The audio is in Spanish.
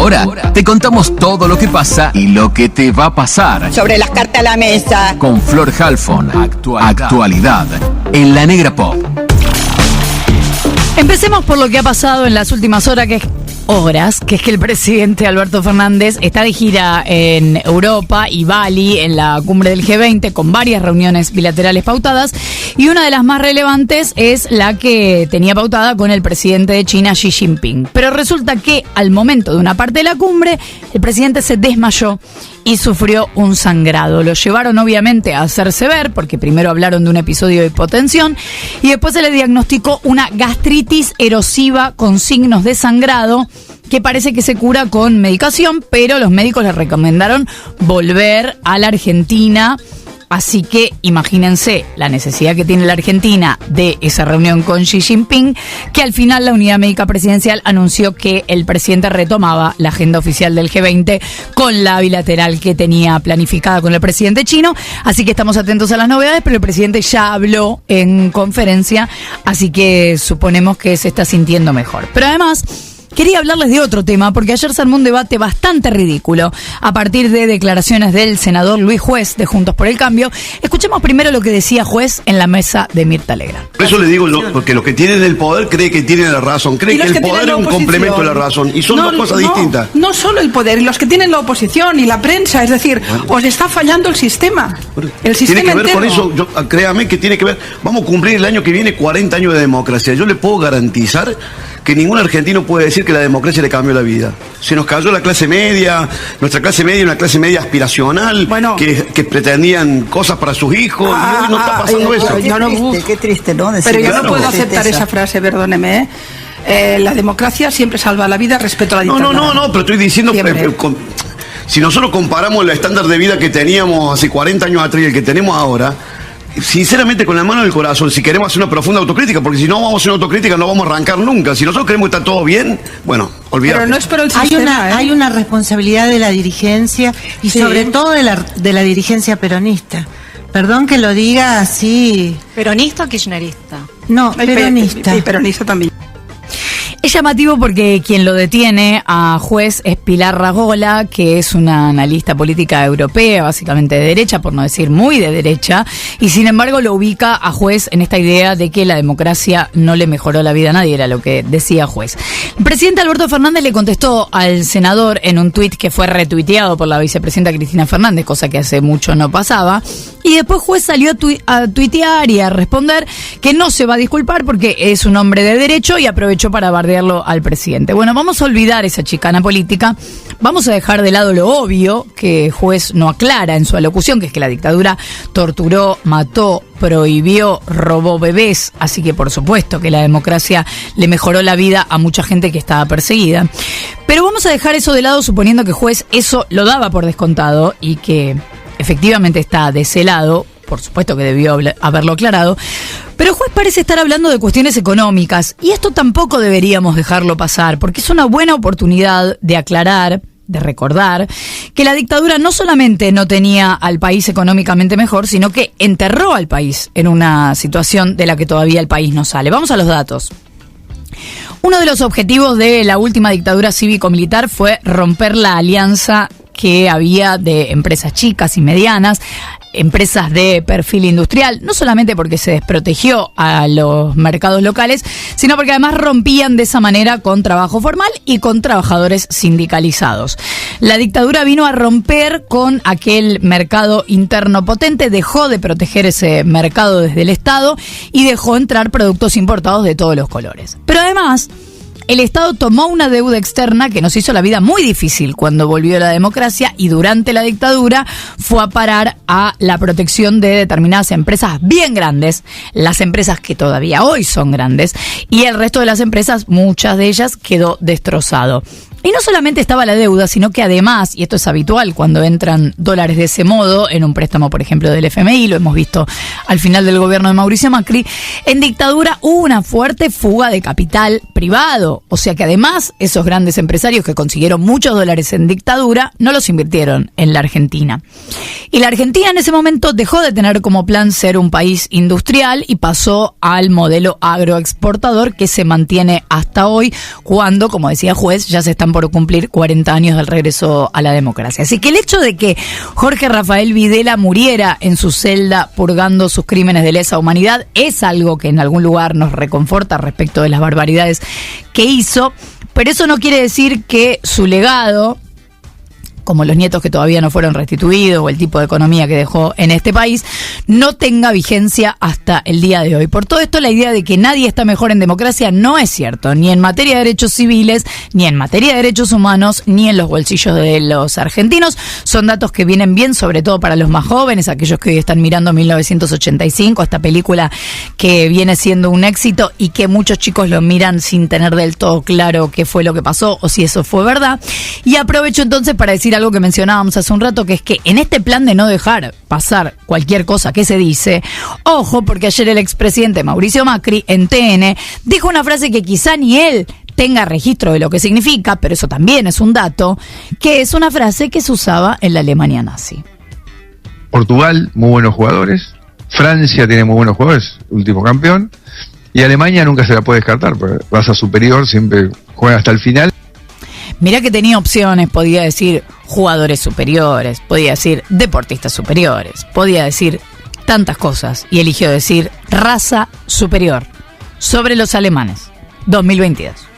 Ahora te contamos todo lo que pasa y lo que te va a pasar. Sobre las cartas a la mesa. Con Flor Halfon, actualidad en La Negra Pop. Empecemos por lo que ha pasado en las últimas horas, que es que el presidente Alberto Fernández está de gira en Europa y Bali en la cumbre del G20 con varias reuniones bilaterales pautadas, y una de las más relevantes es la que tenía pautada con el presidente de China, Xi Jinping. Pero resulta que al momento de una parte de la cumbre, el presidente se desmayó y sufrió un sangrado. Lo llevaron obviamente a hacerse ver, porque primero hablaron de un episodio de hipotensión y después se le diagnosticó una gastritis erosiva con signos de sangrado, que parece que se cura con medicación, pero los médicos le recomendaron volver a la Argentina. Así que imagínense la necesidad que tiene la Argentina de esa reunión con Xi Jinping, que al final la Unidad Médica Presidencial anunció que el presidente retomaba la agenda oficial del G20 con la bilateral que tenía planificada con el presidente chino. Así que estamos atentos a las novedades, pero el presidente ya habló en conferencia, así que suponemos que se está sintiendo mejor. Pero además, quería hablarles de otro tema, porque ayer se armó un debate bastante ridículo a partir de declaraciones del senador Luis Juez de Juntos por el Cambio. Escuchemos primero lo que decía Juez en la mesa de Mirta Legrand. Por eso le digo, porque los que tienen el poder creen que tienen la razón, creen que el poder es un complemento de la razón, y son dos cosas distintas. No solo el poder, y los que tienen la oposición y la prensa, es decir, os está fallando el sistema. El sistema tiene que ver entero. con eso, créame que tiene que ver. Vamos a cumplir el año que viene 40 años de democracia. Yo le puedo garantizar que ningún argentino puede decir que la democracia le cambió la vida. Se nos cayó la clase media, nuestra clase media, una clase media aspiracional, que pretendían cosas para sus hijos, y hoy no está pasando eso. Qué triste, ¿no? Pero yo no puedo aceptar esa frase, perdóneme, la democracia siempre salva la vida respecto a la dictadura. No, pero estoy diciendo, si nosotros comparamos el estándar de vida que teníamos hace 40 años atrás y el que tenemos ahora, sinceramente, con la mano en el corazón, si queremos hacer una profunda autocrítica, porque si no vamos a hacer una autocrítica no vamos a arrancar nunca. Si nosotros creemos que está todo bien, bueno, olvidate. Pero no es por el sistema, hay una responsabilidad de la dirigencia y sobre todo de la dirigencia peronista. Perdón que lo diga así. ¿Peronista o kirchnerista? No, peronista. Y peronista también. Es llamativo porque quien lo detiene a Juez es Pilar Ragola, que es una analista política europea, básicamente de derecha, por no decir muy de derecha, y sin embargo lo ubica a Juez en esta idea de que la democracia no le mejoró la vida a nadie, era lo que decía Juez. El presidente Alberto Fernández le contestó al senador en un tuit que fue retuiteado por la vicepresidenta Cristina Fernández, cosa que hace mucho no pasaba, y después Juez salió a tuitear y a responder que no se va a disculpar porque es un hombre de derecho y aprovechó para bardearlo al presidente. Bueno, vamos a olvidar esa chicana política, vamos a dejar de lado lo obvio que Juez no aclara en su alocución, que es que la dictadura torturó, mató, prohibió, robó bebés, así que por supuesto que la democracia le mejoró la vida a mucha gente que estaba perseguida. Pero vamos a dejar eso de lado suponiendo que Juez eso lo daba por descontado y que efectivamente está de ese lado. Por supuesto que debió haberlo aclarado, pero Juez parece estar hablando de cuestiones económicas, y esto tampoco deberíamos dejarlo pasar, porque es una buena oportunidad de aclarar, de recordar, que la dictadura no solamente no tenía al país económicamente mejor, sino que enterró al país en una situación de la que todavía el país no sale. Vamos a los datos. Uno de los objetivos de la última dictadura cívico-militar fue romper la alianza que había de empresas chicas y medianas, empresas de perfil industrial, no solamente porque se desprotegió a los mercados locales, sino porque además rompían de esa manera con trabajo formal y con trabajadores sindicalizados. La dictadura vino a romper con aquel mercado interno potente, dejó de proteger ese mercado desde el Estado y dejó entrar productos importados de todos los colores. Pero además, el Estado tomó una deuda externa que nos hizo la vida muy difícil cuando volvió la democracia, y durante la dictadura fue a parar a la protección de determinadas empresas bien grandes, las empresas que todavía hoy son grandes, y el resto de las empresas, muchas de ellas, quedó destrozado. Y no solamente estaba la deuda, sino que además, y esto es habitual cuando entran dólares de ese modo, en un préstamo, por ejemplo, del FMI, lo hemos visto al final del gobierno de Mauricio Macri, en dictadura hubo una fuerte fuga de capital privado. O sea que además, esos grandes empresarios que consiguieron muchos dólares en dictadura, no los invirtieron en la Argentina. Y la Argentina en ese momento dejó de tener como plan ser un país industrial y pasó al modelo agroexportador que se mantiene hasta hoy, cuando, como decía Juez, ya se están están por cumplir 40 años del regreso a la democracia. Así que el hecho de que Jorge Rafael Videla muriera en su celda purgando sus crímenes de lesa humanidad es algo que en algún lugar nos reconforta respecto de las barbaridades que hizo, pero eso no quiere decir que su legado, como los nietos que todavía no fueron restituidos o el tipo de economía que dejó en este país, no tenga vigencia hasta el día de hoy. Por todo esto, la idea de que nadie está mejor en democracia no es cierto, ni en materia de derechos civiles, ni en materia de derechos humanos, ni en los bolsillos de los argentinos. Son datos que vienen bien, sobre todo para los más jóvenes, aquellos que hoy están mirando 1985, esta película que viene siendo un éxito y que muchos chicos lo miran sin tener del todo claro qué fue lo que pasó o si eso fue verdad. Y aprovecho entonces para decir algo que mencionábamos hace un rato, que es que en este plan de no dejar pasar cualquier cosa que se dice, ojo, porque ayer el expresidente Mauricio Macri en TN dijo una frase que quizá ni él tenga registro de lo que significa, pero eso también es un dato, que es una frase que se usaba en la Alemania nazi. Portugal, muy buenos jugadores. Francia tiene muy buenos jugadores, último campeón. Y Alemania nunca se la puede descartar, porque raza superior, siempre juega hasta el final. Mirá que tenía opciones, podía decir jugadores superiores, podía decir deportistas superiores, podía decir tantas cosas y eligió decir raza superior sobre los alemanes. 2022.